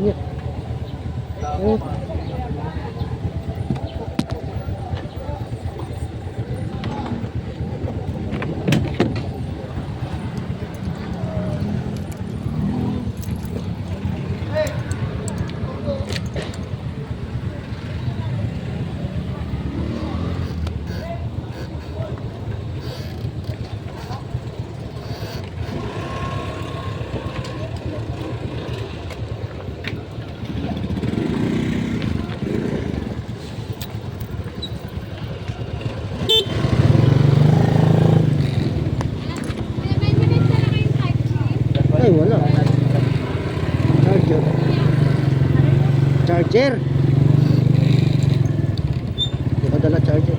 niya. Eh. Ay, wala. Charger. Charger. Hindi ko dala charger.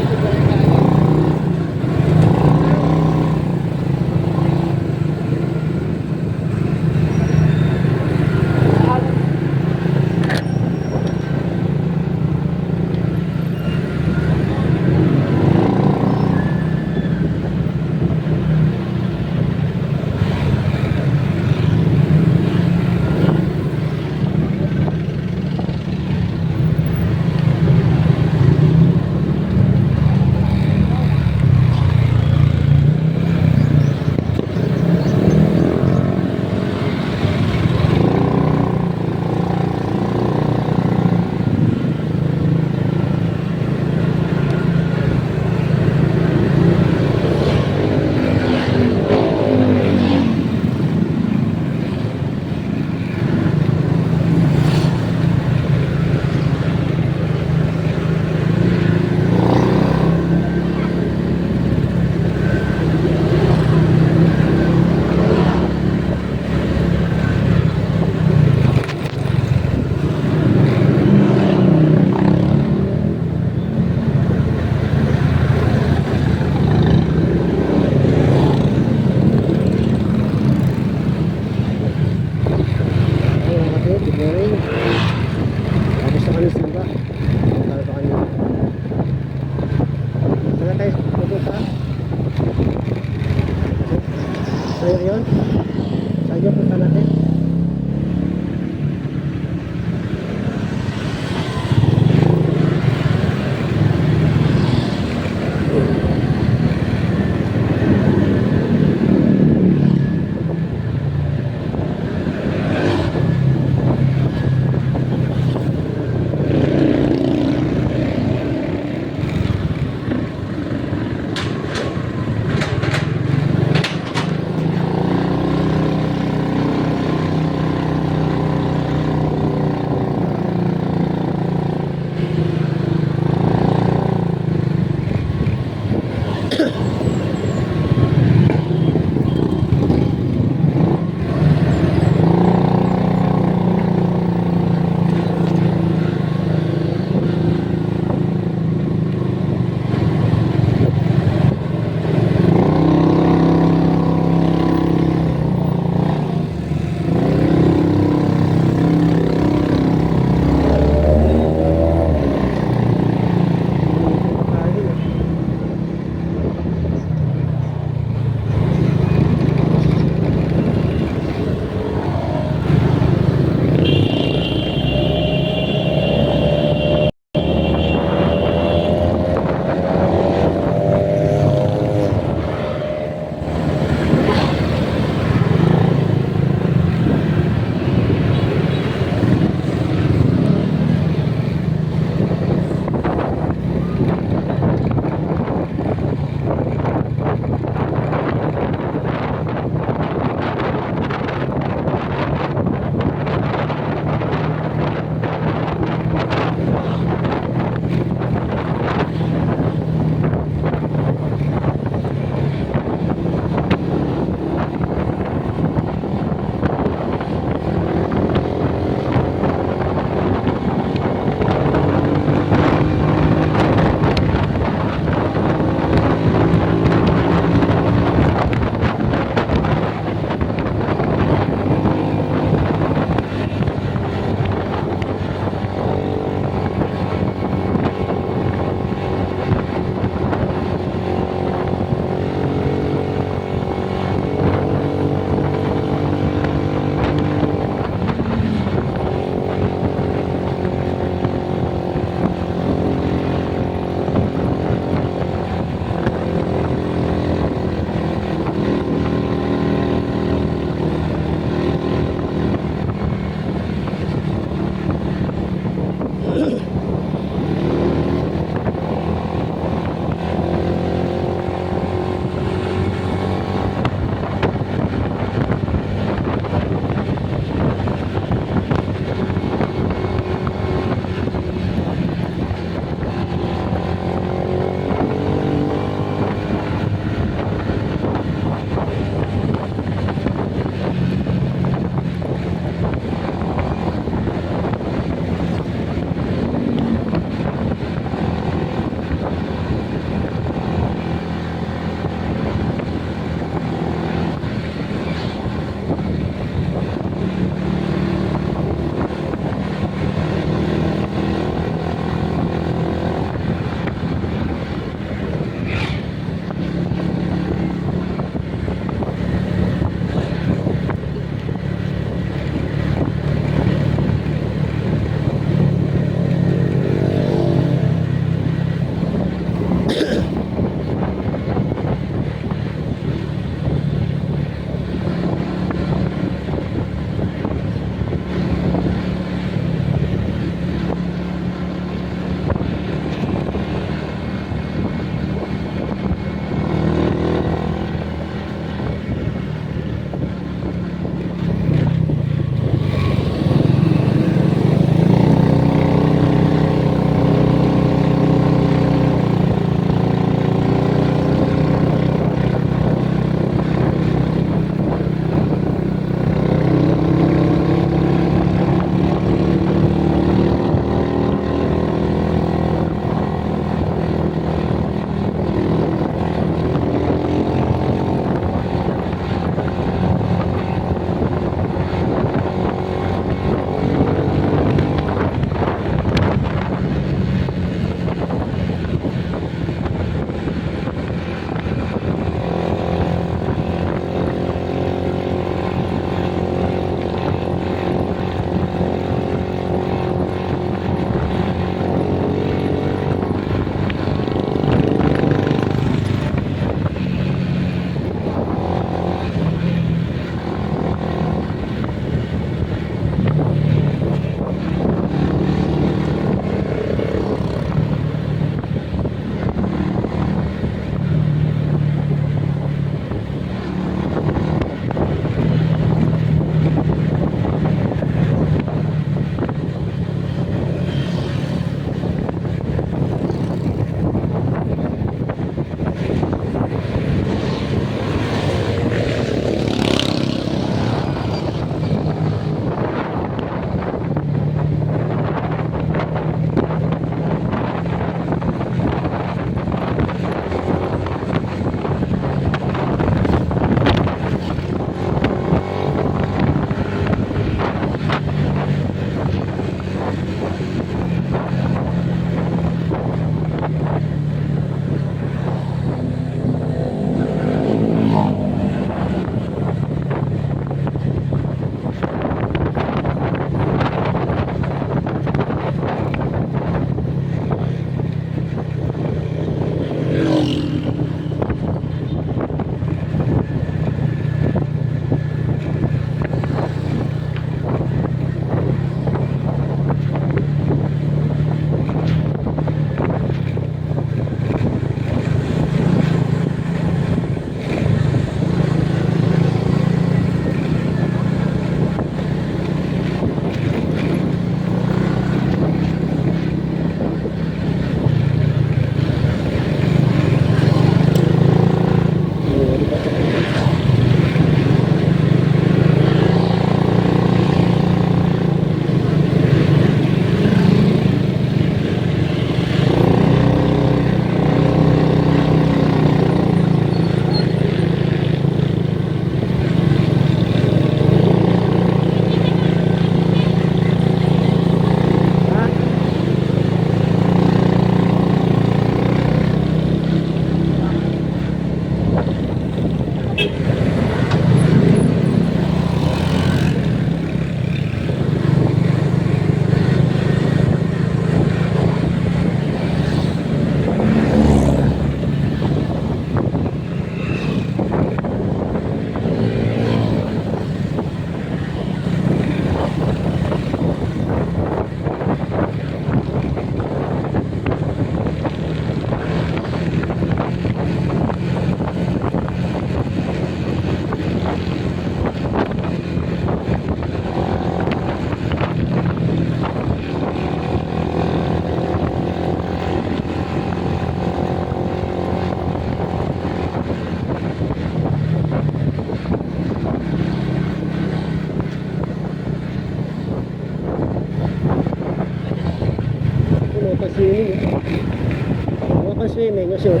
swimming, shoot.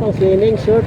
pang swimming short.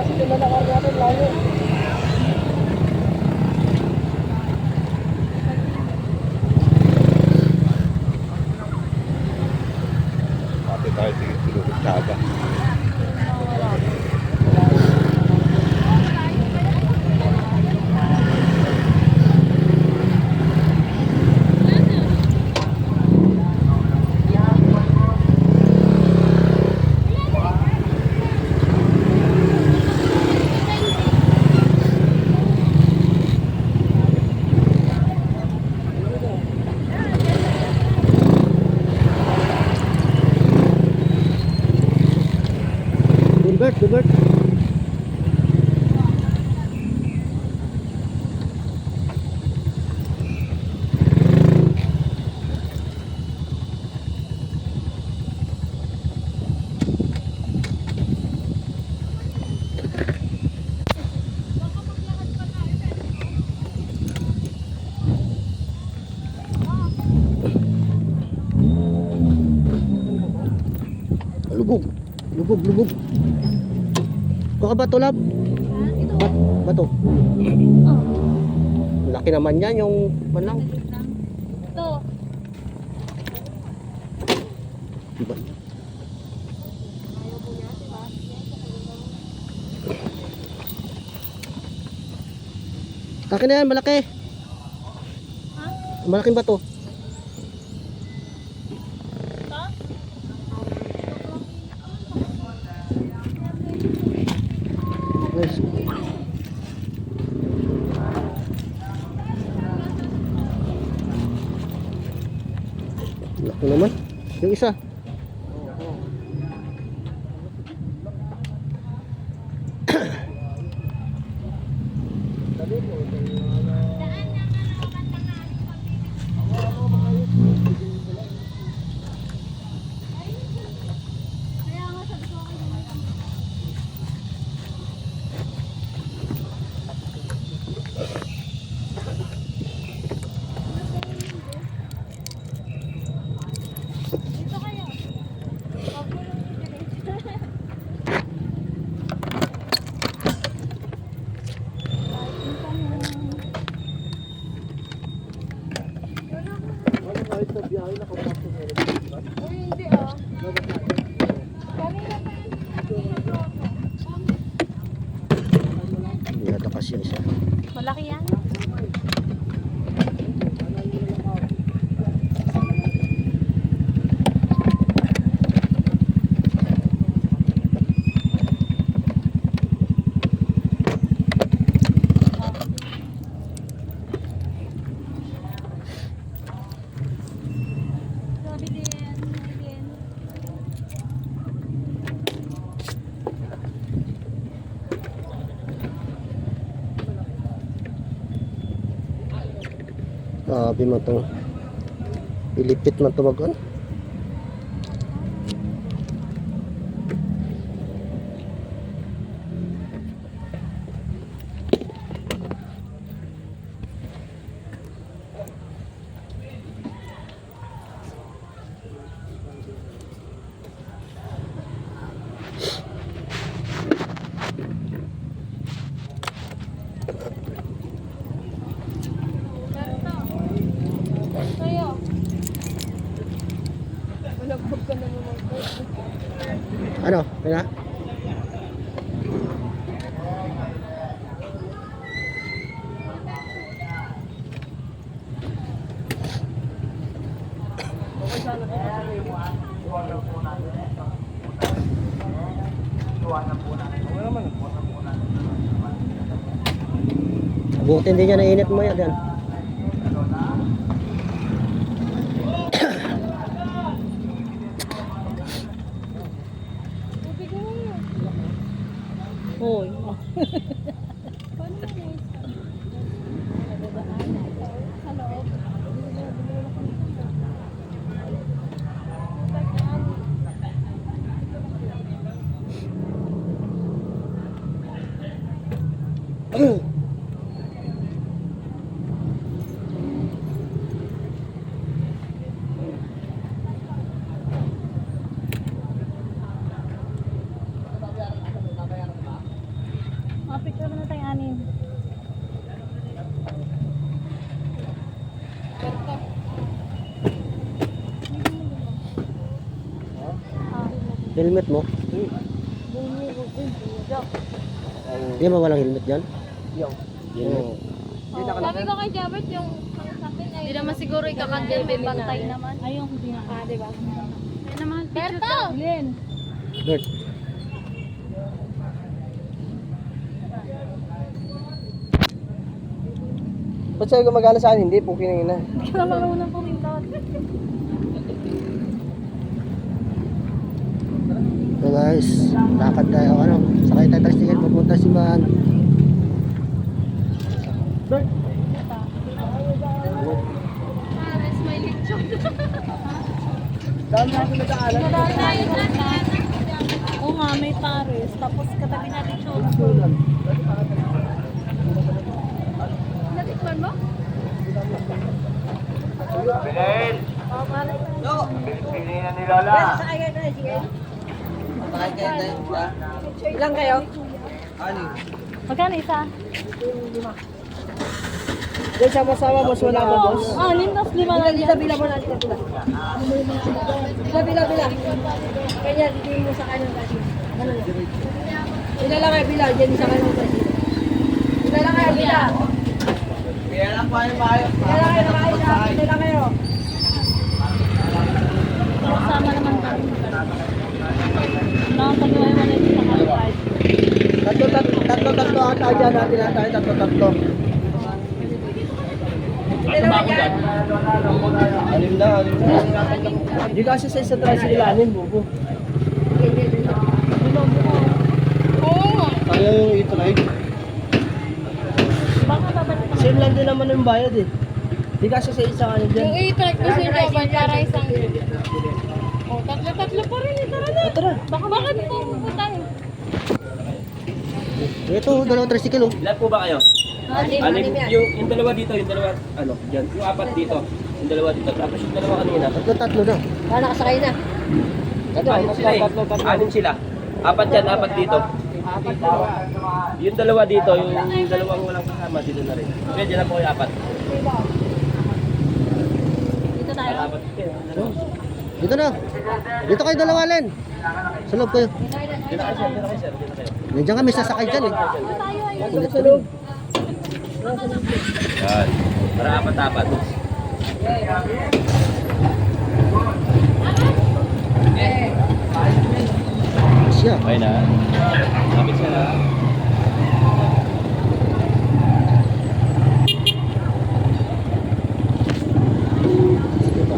kasi sila nakar natin layo. Pati tayo tinutulog tsaga. Gilbert. Lubog. Baka bato lab. Bato. Laki naman yan yung panang. Ito. Diba? Akin na yan, malaki. Ha? Malaking bato. Nice. Laki naman. Yung isa. Kaya nga sabi ko kayo dito kayo. Huwag mo lang i-delete. Kahit sa biyahe na kapasok na rin. Uy, hindi ah. Kanina pa yun. Yata kasi yung isa. Malaki yan? Grabe din. Again. Sabi mo itong ilipit man tumagon. Kayo. Malagbog ka na naman po. Ano? Kaya? Abutin din niya na init mo yan. Tubig mo yun. Hoy. Paano mo na sa loob. Picture na tayo anim. Helmet mo? Di ba walang helmet dyan? Helmet. Sabi ko kay Jabert yung sabi ay... Hindi naman siguro ikakagyan, may bantay naman. Ayun, hindi nga. Diba? Ayun naman. Berto! Lin. Bert. Ba't sa'yo gumagana sa akin? Hindi, puki na yun na. Hindi ka naman unang pumindot. So guys, lakad tayo, ano, sakay tayo tricycle papunta simbahan. Pares, may lechon. Dami natin nagkaalam. Oo nga, may Paris. Tapos katabi natin siya. Natikman mo? Ilang kayo? Magkano isa? Doon sama-sama, boss. Wala ba, boss? Ah, lindas lima lang yan. Bila mo natin. Bila. Kanya, hindi mo sa kanan kasi. Bila lang kayo, bila. Diyan sa kanan kasi. Bila lang kayo, bila. Bila lang po kayo, maayos. Bila lang kayo. Sama naman kami. Nakapag-iwan na dito sa kalipad. Tatlo ata dyan natin tayo. Tatlo. Alim na. Hindi kasi sa isa tricycle anin, bubo. Oo. Kaya yung i-try. Baka babalik ka. Same lang din naman yung bayad eh. Hindi kasi sa isang ano dyan. Yung i-track ko si Jaban para isang... Oh, tatlo pa rin. Tara na. Tara. Baka dito pupunta eh. Ito, dalawang tricycle, oh. Ilan po ba kayo? Anim. Yung dalawa dito, yung dalawa, ano, dyan. Yung apat dito, yung dalawa dito. Tapos yung dalawa kanina. Tatlo na. Nakasakay na. Anim sila eh. Anim sila. Apat dyan, apat dito. Yung dalawa dito, yung dalawang walang kasama, dito na rin. Kaya dyan na po yung apat. Dito tayo. Apat dito. Dito na. Dito kayo dalawa, Len. Sa loob kayo. Dito na kayo, sir. Dito na kayo, sir. Dito na kayo. Nandiyan kami sasakay dyan, eh. Kulit ka rin. Yan. Para apat-apat. Siya. Okay na. Kapit siya na. Sige pa.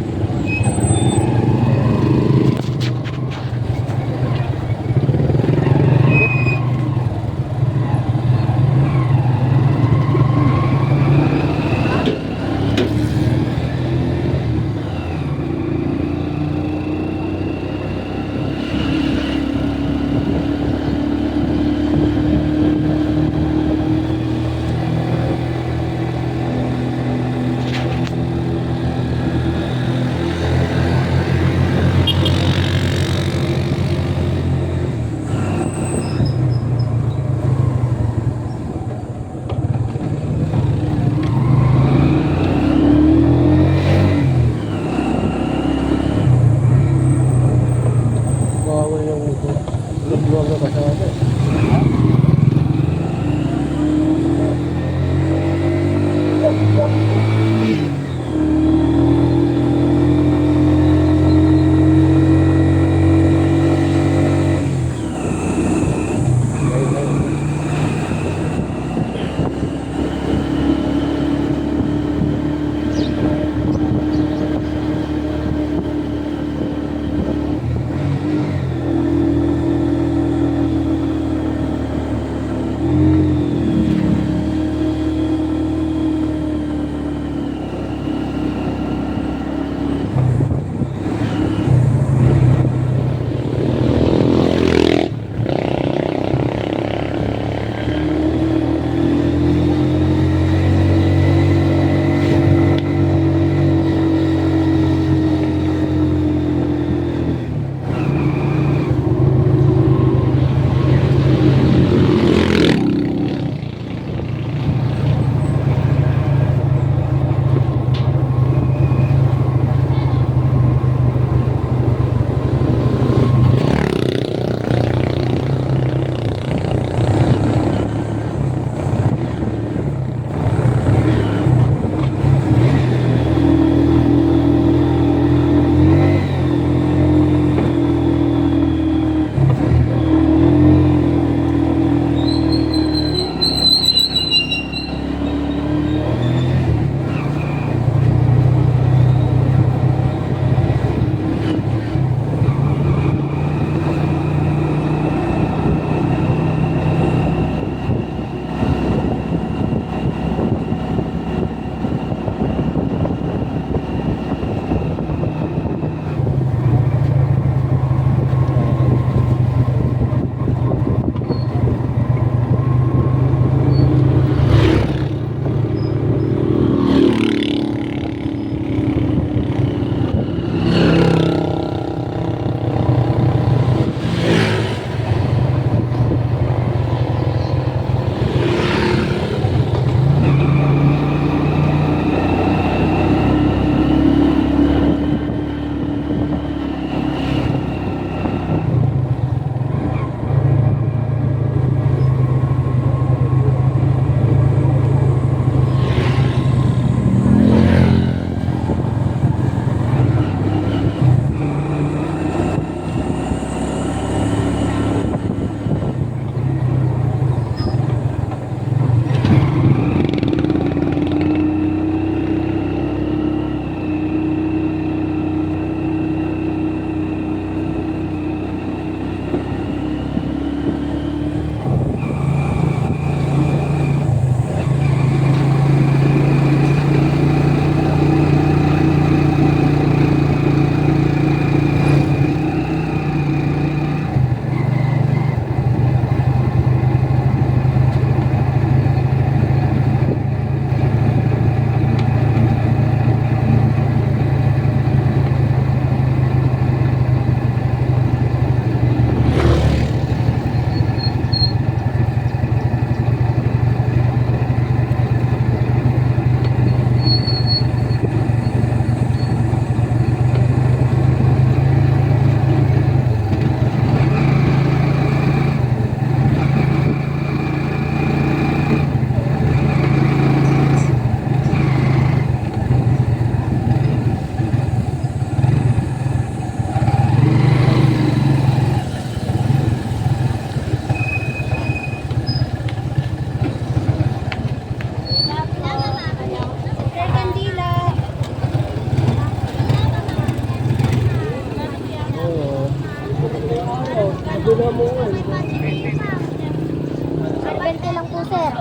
sir.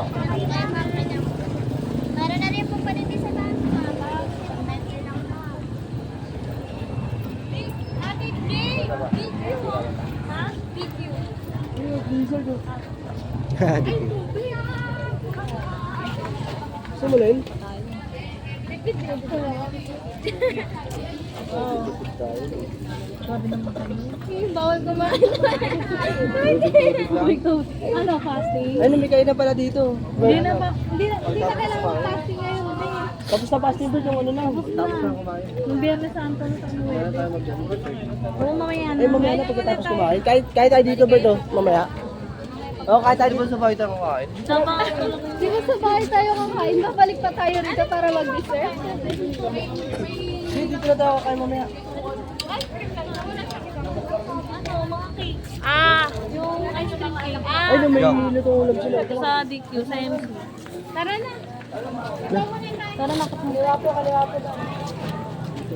Meron na rin po pa rin sa lahat. Ate Jay! Video! Ha? Video. Sumulin? Bawal kumain. Ano, fasting? Ay, namigay na pala dito. Hindi na kailangan fasting ngayon. Tapos na fasting doon yung ano na. Tapos na kumain. Nung Biyernes Santo na sa Wala tayo mag-jam. Oo, mamaya na. Eh, mamaya na pagkatapos kumain. Kahit tayo dito, Bert, oh, mamaya. Oo, kahit tayo dito sa bahay tayo kumain. Di ba sa bahay tayo kakain? Babalik pa tayo rito para mag-dessert? Dito na tayo kakain mamaya. Yung ice cream cake. Ay, no, may lutong ulam sila. Sa DQ, sa MC. Tara na. Tara na, kaliwa po.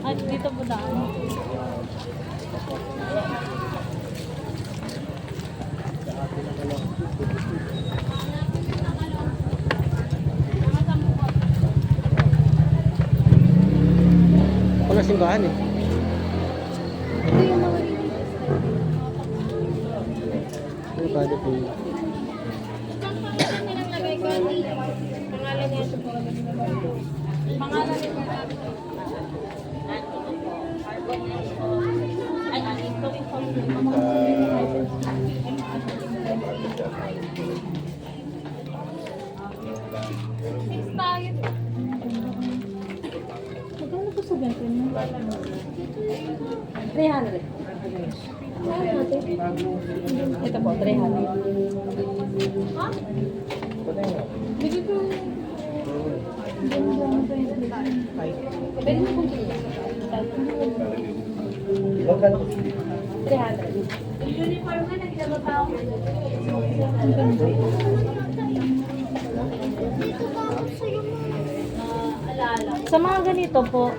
Ay, dito po daan. Wala simbahan eh. Ano pa dito? Magkano po sa ganito niyo? 300. Ito po, 300. Bigay ko. Pwede mo kong kilo. 300. Uniform na, nagtrabaho. Sa mga ganito po,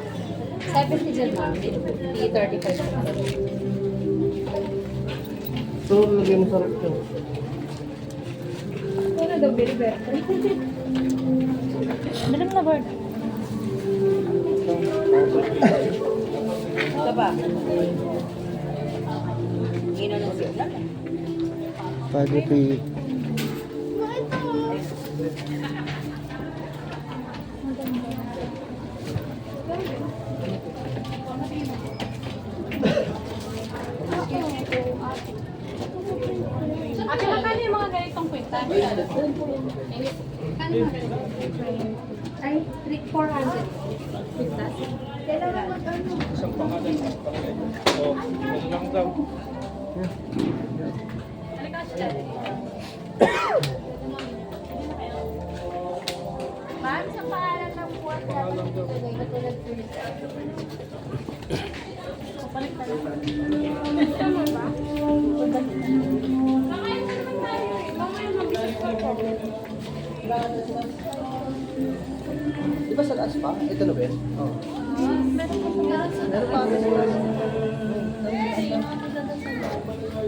70 dyan ma'am. 35. So, lagyan mo sa rep yun. Ano daw, Bilbert? dalang na bird. Ito ba? Ino ng signal. Padre P. Ate, magkano yung mga ganitong kwenta? Ay, 400. Pintas. Isang pangalan. Oh, lang daw. Ma'am, sa pangalan ng buwan dapat ibigay na tulad po nito. Di ba sa taas pa? Ito na ba yun? Oo. Meron pa.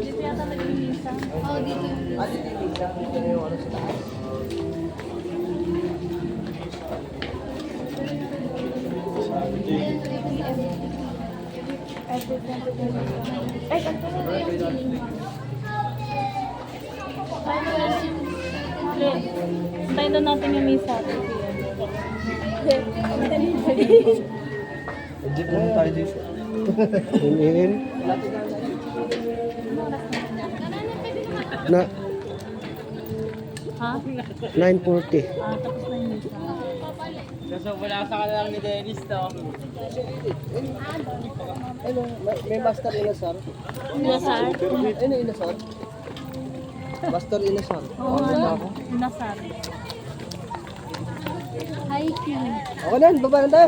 Dito yata nag-iisa. Oo, dito. Ah, dito yung isa. Ito na yung ano sa taas. Ay, kanto na ba yung feeling mo? Tayo na natin yung misa. Jeep na tayo dito. In. Na, Ha? 9:40. Tapos na yung misa. Ano, may master inasar. Inasar? Ano inasar? Master inasar. Oo nga. Inasar. Hi, King. Okay na, baba na tayo.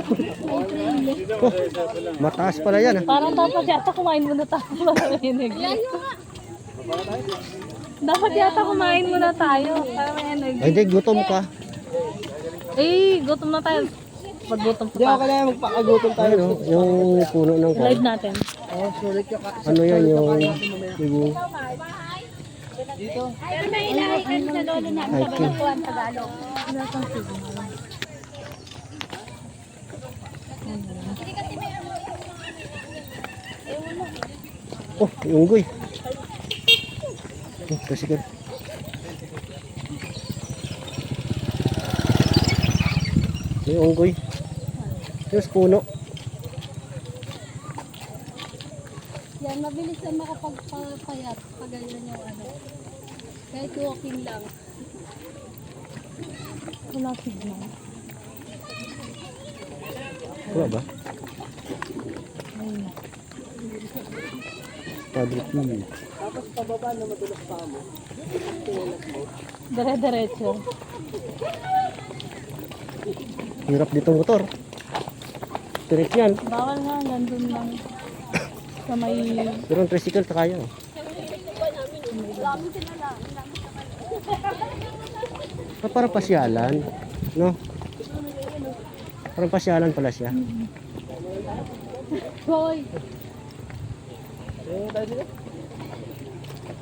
Mataas pala yan ah. Parang dapat yata kumain muna tayo para may energy. Dapat yata kumain muna tayo para may energy. Ay, di, gutom ka. Eh, gutom na tayo. Pag gutom Di ako pa. na magpakagutom tayo. No? Yung puno ng Live natin. Oh, sorry ka. Ano yan yung... Pero may inahikan sa lolo namin sa Balatuan, Tagalog. Oh, yung unggoy. Oh, tricycle. Yung unggoy. Yung puno. Yan, mabilis na makapagpapayat pag ganyan yung ano. Kahit walking lang. Wala signal. Wala ba? Padre Pio. Tapos pababa na madulas pa mo. Dire-diretso. Hirap dito motor. Tirik yan. Bawal nga, nandun lang. Sa may... Pero ang tricycle ta kaya. Parang pasyalan. No? Parang pasyalan pala siya. Hoy!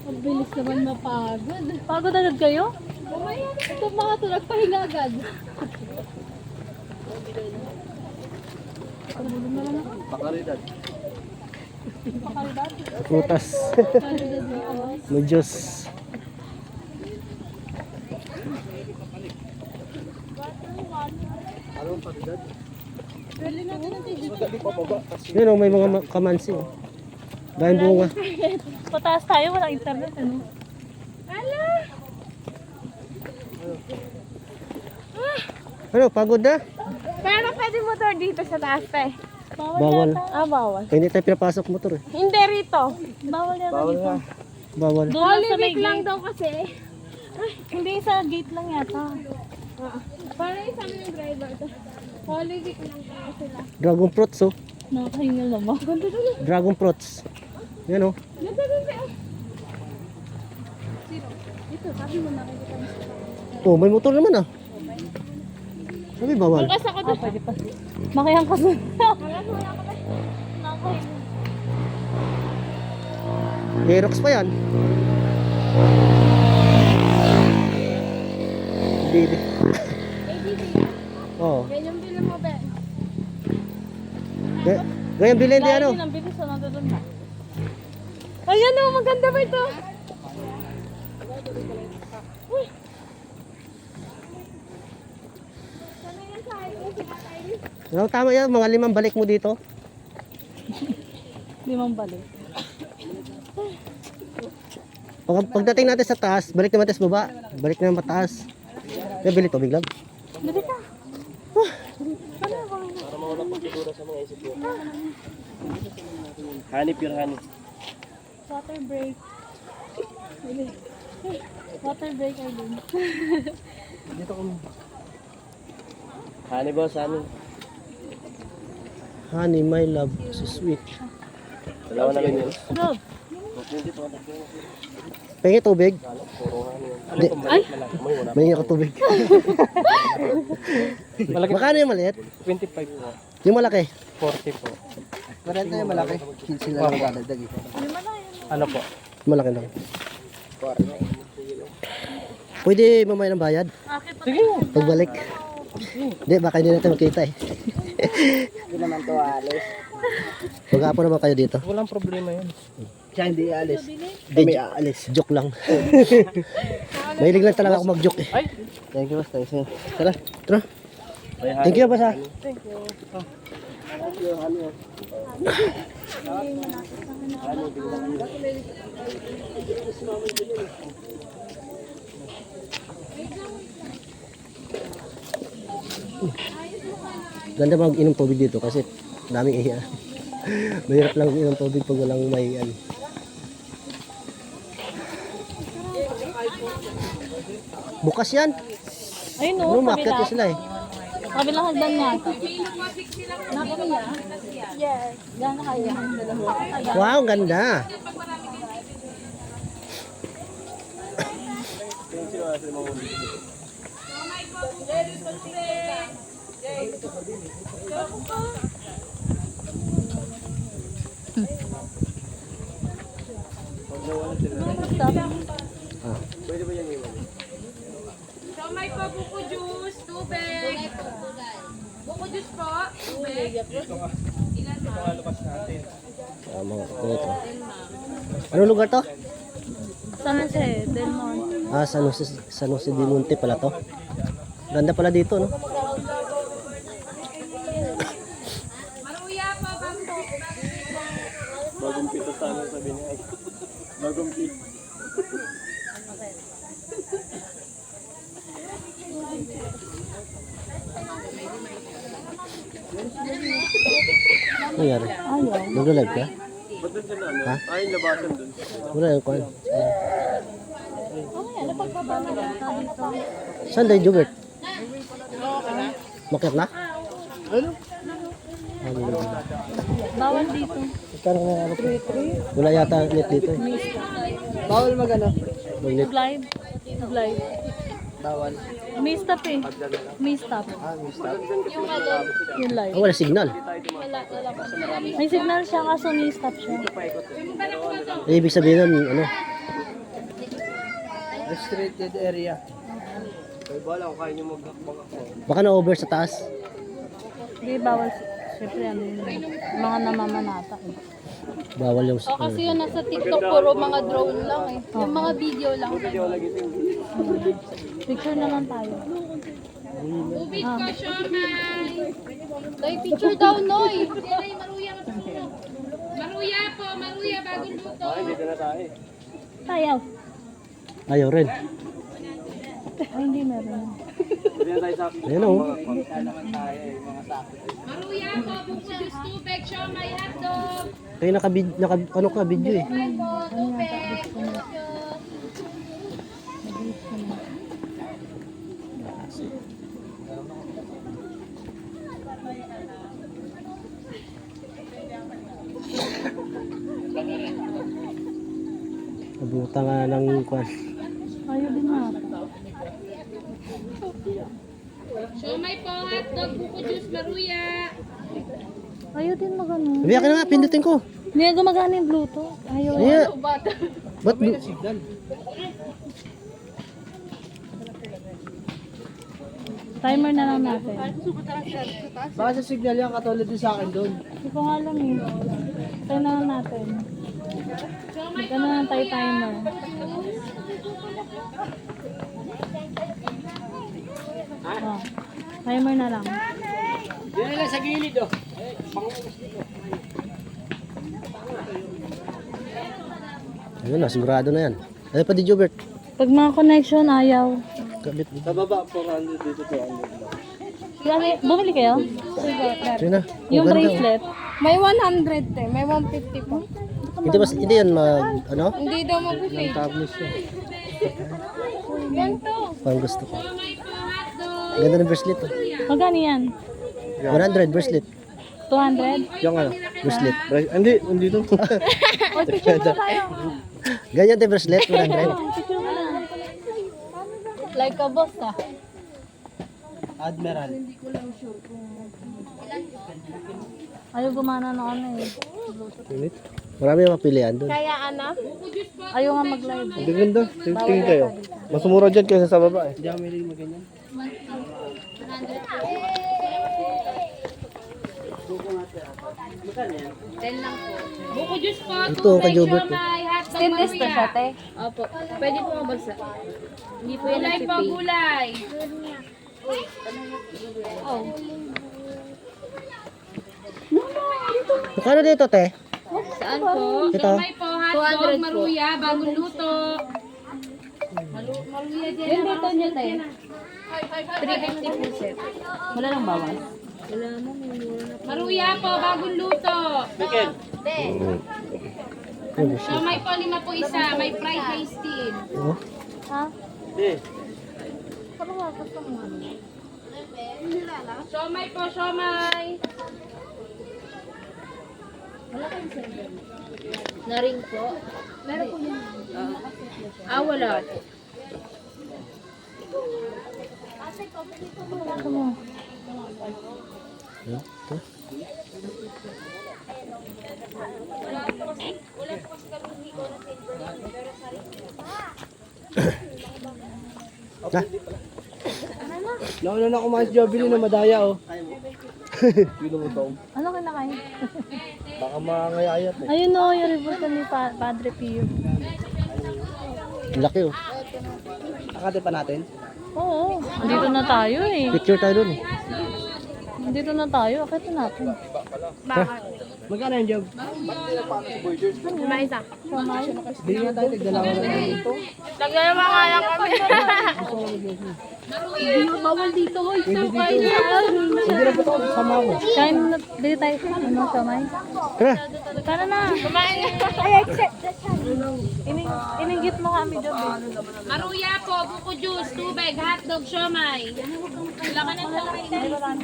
Ang bilis naman mapagod. Pagod agad kayo? Mamaya na. Ito mga to, nagpahinga agad. Pagulong na lang ako. Pakaridad. Putas. Kalidad na ako. May Diyos. Pwede natin natin dito. Yun o, may mga kamansi. Oh. Dahil bunga. Pataas tayo, walang internet. Ano? Ano, pagod na? Pero pwede motor dito sa taas pa eh. Bawal. Ah, bawal. Kaya hindi tayo pinapasok motor eh. Hindi rito. Bawal yata dito. Bawal. Doon lang sa may Holy Week lang gate. daw kasi. Hindi, sa gate lang yata. Para isa yung driver. Holy Week lang daw sila. Dragon fruits oh. Nakakahingal naman. Dragon fruits. Yan oh. Ito, sabi mo nakikita mo sila. Oh, may motor naman ah. Sabi bawal. Bukas ako doon. Pwede pa. Makiyang ka doon. Aerox pa yan. Baby. Oh. Ganyan bilhin mo, Ben. Ganyan bilhin di ano. Dahil ang bilis na nandun na. Ayan o, maganda ba ito? No, tama yan, mga 5 balik mo dito. 5 balik. Pagdating natin sa taas, balik naman tayo sa baba. Balik naman mataas. Kaya bili tubig lang. Bili ka. Para mawala po siguro sa mga isip ko. Honey, pure honey. Water break. Water break ay din. Honey boss, honey. Honey, my love, so sweet. Dalawa na rin yun. Rob. Pengi tubig. Di, Ay! may ako tubig. Magkano yung maliit? 25 po. Yung malaki? 40 po. Marenta yung malaki. 15 lang ang dadagdag. Ano po? Malaki lang. Pwede mamaya ng bayad? Sige. Pagbalik. Hindi, baka hindi natin makita eh. Hindi naman to alis. Maghapon naman kayo dito. Walang problema yun. Siya hindi aalis. Kami aalis. Joke lang. Mahilig lang talaga ako mag-joke eh. Ay! Thank you, boss. Thanks. Tara. Tara. Thank you, boss. Ganda mag-inom tubig dito kasi daming iya. Mahirap lang inom tubig pag walang mahiyan. Bukas yan. Ayun Ano, o, market kabila. sila eh. Kabilang hagdan nga. Nakakaya? Yes. Gano'n kaya? Wow, ang ganda. Ah. Pwede ba yung iwan? So may po buko juice, tubig. Buko juice po, tubig. Ilan ma? Mga ganito. Anong lugar to? San Jose, Del Monte. Ah, San Jose del Monte pala to. Ganda pala dito, no? Maruya po, bangko. Bagong pito sana sabi niya. Bagong pito. Ano nangyari? Nag-live ka? Ba't doon siya na ano? Ha? Ay, labasan doon. Wala yung kwan. Saan tayo, Jubert? Makyat na? Ano? Bawal dito. Wala yata net dito. Bawal magano. Mag-net. Live. Live. Bawal. May stop eh. May stop. Yung live. Ah, wala signal. May signal siya kaso may stop siya. Eh, ibig sabihin nun, ano? Restricted area. Ay, bala kung kaya niyo maghakbang ako. Baka na-over sa taas. Hindi bawal. Siyempre ano yun. Mga namamanata eh. Bawal yung... O kasi yun nasa TikTok puro mga drone lang eh. Yung mga video lang. Picture naman tayo. Tubig ko, siomay. Tay, picture daw, Noy. Ay, maruya masusunod. Maruya po, maruya bagong luto. Ay, dito na tayo. Tayaw. Ayaw rin. Ay hindi meron. Dito na tayo sa Ayan o. Maruya po, buko juice, tubig, siomay, hotdog. Kaya ano ka, video eh. Ay po, tubig. Nabuta nga ng kwan. Ayaw din nga. Siomay po, hotdog, buko juice, maruya. Ayaw din magano. Sabi ka na nga, pindutin ko. Hindi na gumagana yung Bluetooth. Ayaw. Ayan. Ba't Timer na lang natin. Baka sa signal yan katulad din sa akin doon. Hindi ko nga alam eh. Tayo na lang natin. Gano'n lang tayo timer. Oh, timer na lang. Dito lang sa gilid oh. Ayun na, sigurado na yan. Ano pa di Jubert? Pag mga connection, ayaw. Kabit. Sa baba, 400 dito 200. Bumili kayo? Sige na. Yung Ganda. bracelet. May 100 eh. May 150 po. Hindi yan mag, ano? Hindi daw mag-pay. Tablet siya. Ganito. Parang gusto ko. Ganda ng bracelet oh. Magkano yan? 100 bracelet. 200? Yung ano, bracelet. Hindi, nandito. O, picture mo tayo. Ganyan tayo bracelet, 100. Picture mo na. Like a boss ah. Admiral. Ayaw gumana ng ano eh. Marami yung mapilian doon. Kaya anak. Ayaw nga mag-live. Ang ganda. Tingin kayo. Mas mura dyan kaysa sa baba eh. Hindi ako may maganyan. Buko juice po, Ito, kay tubig, Jobert, siomay, hotdog, Stainless to siya, maruya. te. Opo. Pwede po mabagsak. Hindi po yan Gulay po, nagpipay. gulay. Oh. Magkano dito, te? Saan po? Ito? Siomay po, hotdog, 200 po. maruya, bagong luto. Maruya dyan. Yung dito niya, te. 350 po, sir. Wala nang bawas. Wala na, may mura na. Maruya po, bagong luto. Weekend. Siomay po, 5 po isa. May fried may steam. Oh. Ha? Hindi. Siomay po, siomay. Naring po. Meron po yun. Wala. Ito mo. Ito. Ha? Nauna na kumain si Jobili na madaya oh. Ano kinakain? Baka mangayayat eh. Ayun o, yung revolta ni Padre Pio. Ang laki oh. Akate pa natin. Oo, andito na tayo eh. Picture tayo dun. Andito na tayo, akit natin. Magkano yung job? Bili nga tayo, tigdalawa na lang dito. Nagdalawa nga lang kami. Bawal dito, hoy. Pwede dito. Sige na po ito, sama ko. Kain na, bili tayo. Ano, kamay? Tara. Tara na. Kumain na. Iningit mo kami, Job. Maruya po, buko juice, tubig, hotdog, siomay. Wala ka na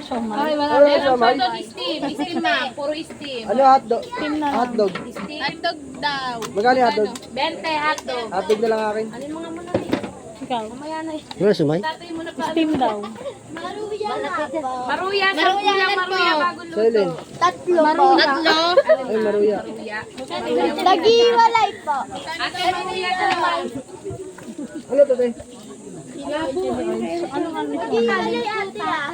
Siomay. Meron hotdog, steam. Steam na, puro steam. Ano hotdog? Steam na lang. Hotdog. Hotdog daw. Magkano yung hotdog? 20 hotdog. Hotdog na lang akin. Ikaw. Wala sumay? Steam daw. Maruya, sa kulang maruya bago luto. Silent. Tatlo. Ay, maruya. Nag-iwalay po. Ate, maruya dalawa. Ano to, te? Nag-iwalay ate ah.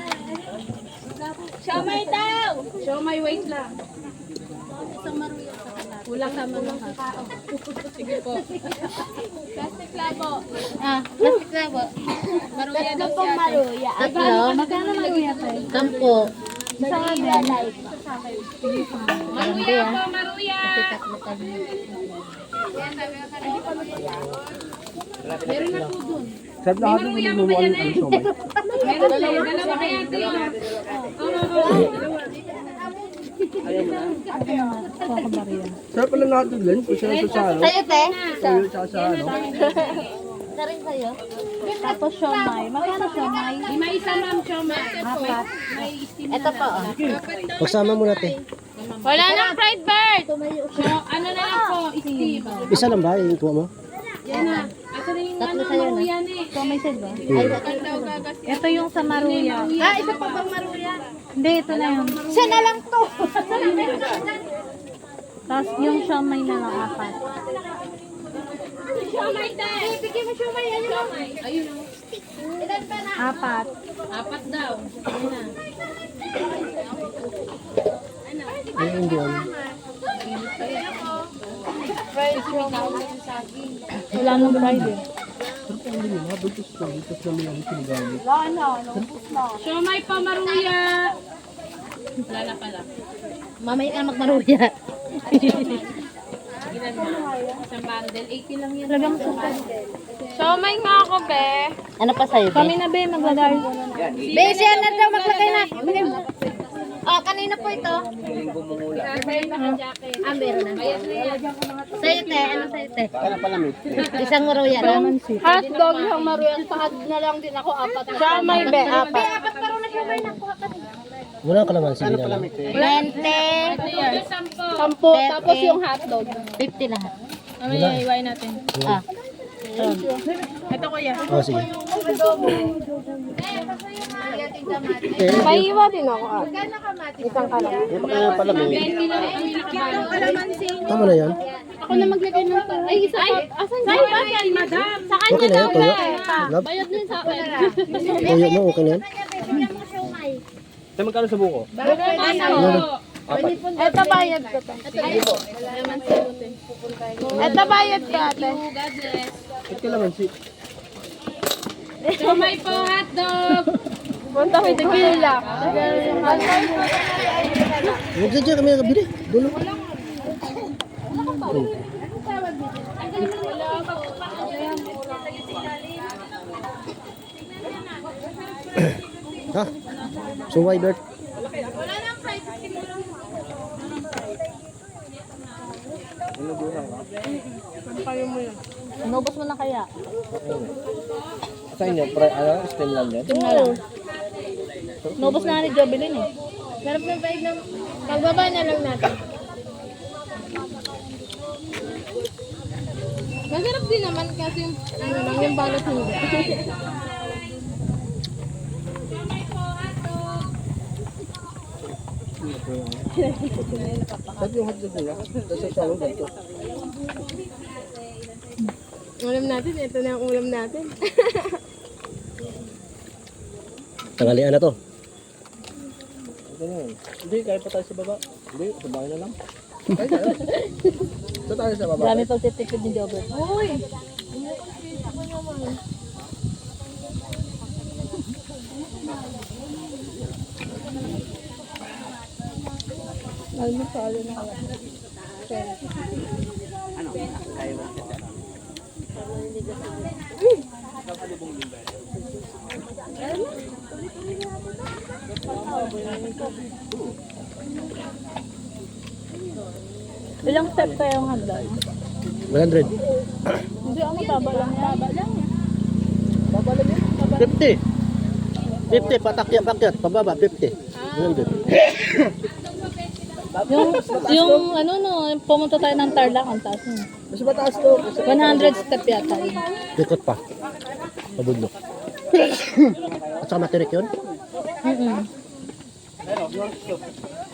Siomay daw. Siomay, wait lang. Kulang sa mga Sige po. Plastic labo. Plastic na ba? Maruya Tatlo daw pong siya. maruya. Tatlo? Magkano maruya tayo? 10. Nag-iwalay po. Maruya po, maruya. Meron na po dun. Sarap na hotdog, hindi mo ano ang somay. Meron na, dalawa kaya ate. Sarap pala na hotdog, Len. Kung sila sa ano. Sa'yo, te? Sa'yo, tsaka sa ano. Sa rin sa'yo? Tapos siomay. Magkano siomay? Lima isa ma'am, siomay. Apat. May steam Ito po. Pagsama mo natin. Wala nang fried bird. So, ano na lang po, steam. Isa lang ba yung kuha mo? Yan na. Asa na yung Tatlo ano, sa'yo na. maruya na eh. Siomay sa'yo ba? Daw gagas. Ito yung sa maruya. Isa pa bang maruya? Hindi, ito na yun. Siya na lang to. Tapos yung siomay na lang apat. Siomay tayo. Bigyan mo siomay. Ayun o. Apat. Apat daw. Ayun na. Ay, hindi ano. Wala nang Friday. Siomay pa, maruya. Wala na pala. Mamaya ka magmaruya. Ilan na? Isang bundle. 80 lang yan. Lagyan mo sa Siomay nga ako, be. Ano pa sa'yo? Kami na, be, maglagay. Be, siya na daw maglagay na. Oh, kanina po ito. Ah, meron na. Sa'yo, te. Ano sa'yo, te? Isang maruya lang. Hotdog, isang maruya. Sa hotdog na lang din ako, apat. Siomay, be, apat. Apat pa rin na siya na kuha ka rin. Wala ka naman, sige na lang. 20. 10, tapos yung hotdog. 50 lahat. Wala. Iwain natin. Ah. Ito, kuya. Oh, sige. Maiiwa din ako ah. Hindi pa kaya pala may. 20 lang ang pinakabago. Tama na yan. Ako na maglagay ng to. Ay, isa pa. Asan Ay, madam. Sa Okay na yan, Toyo. Love, Bayad din sa akin. Toyo mo, okay na yan. Saan magkano sa buko? Ito bayad ko to. Ito bayad ko ate. God bless. Ba't kailangan si... Siomay po, hotdog. Punta ko ito kila. Huwag sa dyan kami nakabili. Dulo. Ha? So, why, Bert? Inubos mo na kaya? Sa inyo, steam lang yan? Ito na lang. Inubos na ni Jovelyn eh. Meron ng bayad ng pagbaba na lang natin. Masarap din naman kasi yung ano lang yung balot hindi. Saan yung hotdog nila? Tapos sa ano ganito? Ulam natin, ito na ang ulam natin. Tanghalian na to. Ito na yun. Hindi, kaya pa tayo sa baba. Hindi, sa bahay na lang. Kaya tayo. Ito tayo sa baba. Marami pagtitipid ni Jobber. Ilang step kaya yung hagdan? 100. Hindi, ang mababa lang yan. Baba lang yun. 50. 50, pakyat, pababa, 50. 100. Yung ano no, pumunta tayo ng Tarlac, ang taas nun. Mas mataas to. 100 step yata yun. Likot pa. Pabudlok. At saka matirik yun?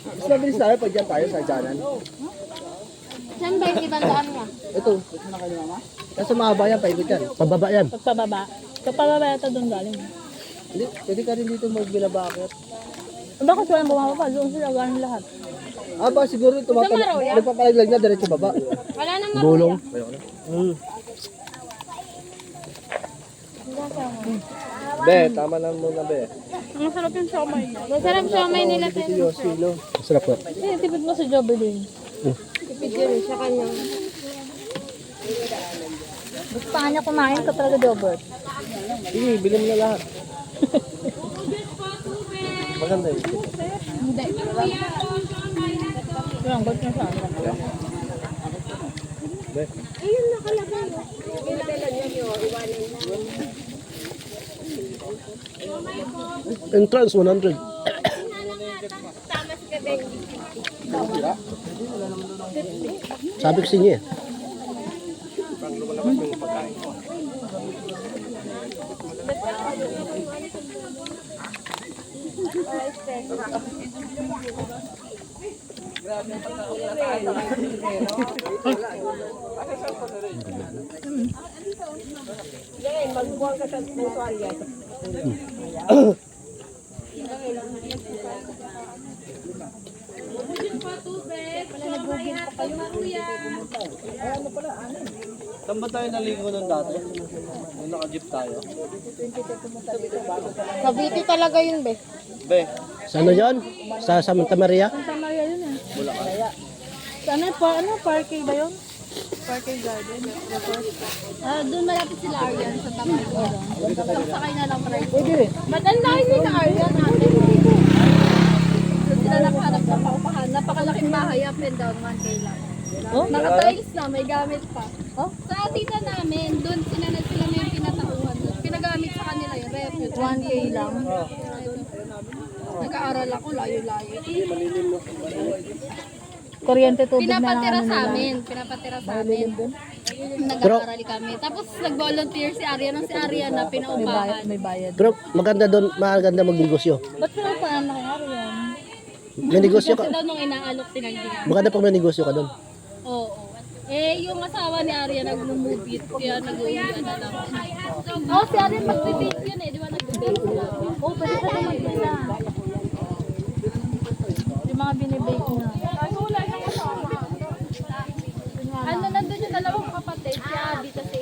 Mas mabilis tayo pag dyan tayo sa dyanan. Saan ba yung ibang daan nga? Ito. Ito na kayo mama. Kasi mahaba yan, paikot yan. Pababa yan. Pagpababa. Pagpababa yata doon galing. Hindi, pwede ka rin dito magbilabakit. Bakit walang bumababa? Doon sila galing lahat. Ah, ba siguro nagpapalaglag na diretso baba. Wala namang Gulong. Be, tama na muna be. Masarap yung siomay. masarap siomay nila. Silo, silo. Masarap po. Hindi, tipid mo sa Jobber din. Tipid yun sa kanya. Gusto pa nga niya kumain ka talaga, Jobber. Sige, bilhin mo na lahat. Maganda yun. Yung goat na sa akin. Ayun, nakalagay. Entrance, 100. Sabi ko sa inyo eh. Saan ba tayo naligo nun dati? Nung naka-jeep tayo? Cavite talaga yun, be. Be, Sa ano yun? Sa Santa Maria? Santa Maria yun eh. Sa ano, parking ba yun? Parking garden. Doon malapit sila Arian sa tapat ko. Sakay na lang price. pwede. Ba't ang dahil nila Arian natin? Doon sila nakahanap ng paupahan. Napakalaking bahay, up and down, 1K lang. Oh? Naka-tiles na, may gamit pa. Oh? Sa tita namin, doon sila na yung pinatauhan. Pinagamit sa kanila yung refuge. 1K lang. Nag-aaral ako, layo-layo. Kuryente tubig na lang Pinapatira ano sa nila. amin. Pinapatira sa amin. Nag-aaral kami. Tapos nag-volunteer si Arian. Nung si Arian na pinaupahan. May bayad. Pero maganda doon, maganda magnegosyo. Ba't sila pa ang nakayari yan? May negosyo ka. Kasi daw nung inaalok tinanggihan. Maganda pag may negosyo ka doon. Oo. Eh, yung asawa ni Arian nag-movie. Kaya nag-uwian na lang. Oh, si Arian mag-debate yun eh. Di ba nag-debate sila? Oh, pwede ka naman pala. Yung mga binibake na. Ano, nandun yung dalawang kapatid. Si Abby sa si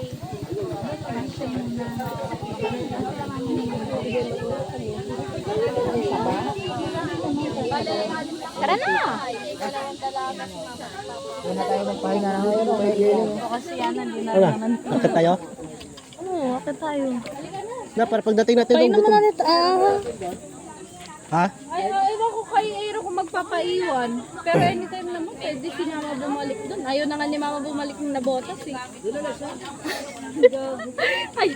Tara na! Doon na tayo magpahinga na ngayon. Okay. Kasi yan, hindi na Ano? naman. Akit tayo? Oo, akit tayo. Na, para pagdating natin Kain doon, naman gutom. natin. Ha? Ay, ewan ko kay Aero kung magpapaiwan. Pero anytime naman, pwede si Mama bumalik doon. Ayaw na nga ni Mama bumalik ng nabotas eh. Ay.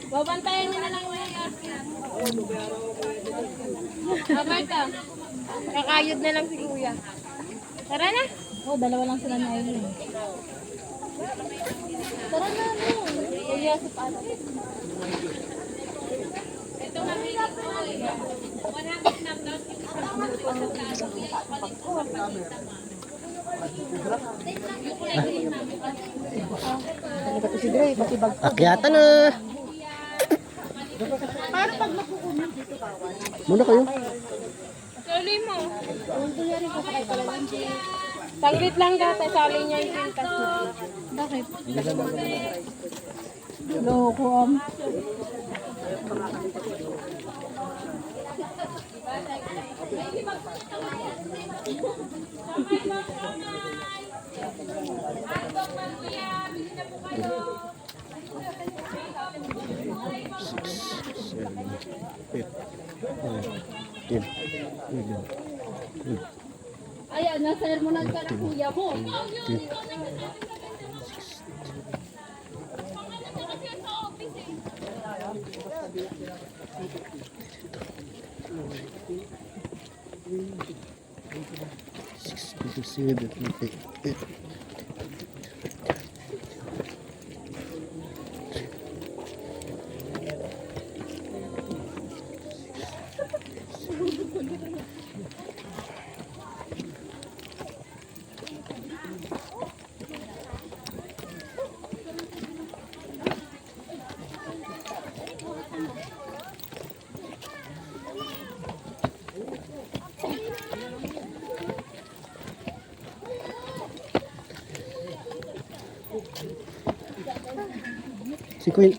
Babantayan niya na lang yung Asian. Roberta, kakayod na lang si Kuya. Tara na. Oh, dalawa lang sila na ayun. Tara na, no. Kuya, sa paano. Ito na bigat ko eh. 100 na daw. Akyatan na. Muna kayo. Tuloy mo. Tanggit lang ka, sali niya yung pintas mo. Bakit? Loko, Ayan, nasermonan ka ng kuya mo.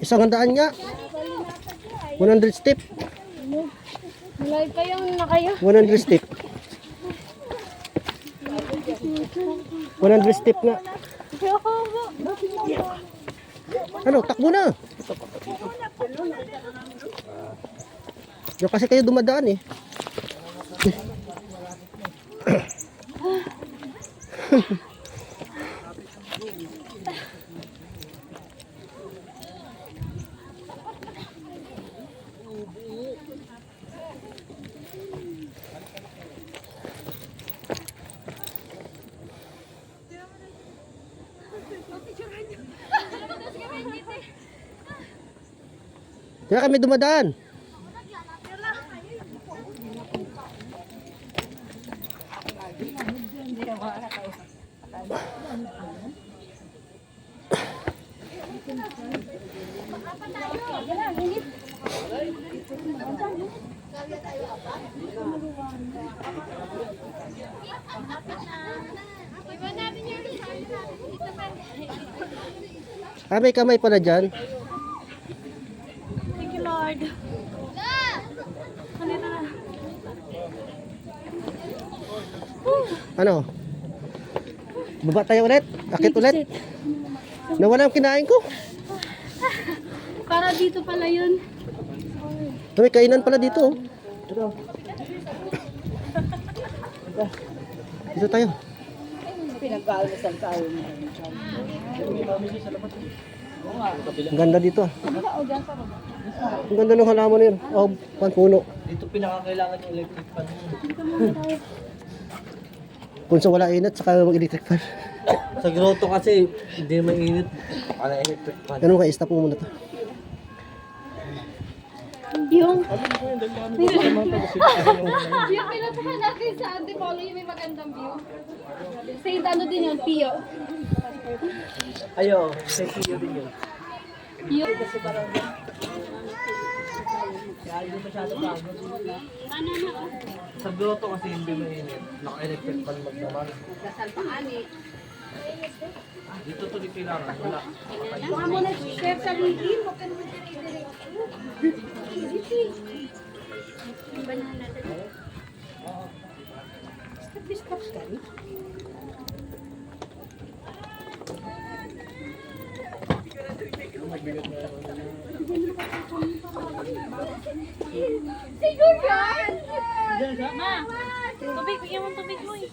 Isang handaan nga. 100 step. Malay pa yung na kayo. 100 step. 100 step nga. Ano, takbo na. Diyan kasi kayo dumadaan eh. Kaya kami dumadaan. May kamay pala dyan. Thank you, Lord. Ano? Baba tayo ulit? Akit ulit? Nawala ang kinain ko. Para dito pala yun. May kainan pala dito. Dito tayo. Pinagkaalmasal tayo. Ang ganda dito ah. Ang ganda ng halaman na yun. Oh, puno. Dito pinakakailangan yung electric fan. Kung sa wala init, saka mag-electric fan. Sa grotto kasi, hindi mainit. Para electric fan. Ganun ka, stop mo muna to. Yung Yung pinuntahan natin sa Antipolo, yung may magandang view. Saint ano din yun, Pio. Ayo, sexy din yun. Yung Kaya hindi masyado pagod. Sa grotto kasi hindi mainit. Naka-electric fan magdamag. Dito to di kailangan. Wala. Baka mo na-share sa LinkedIn, huwag ka naman siguro yan! Ma, tubig, bigyan mo tubig mo eh.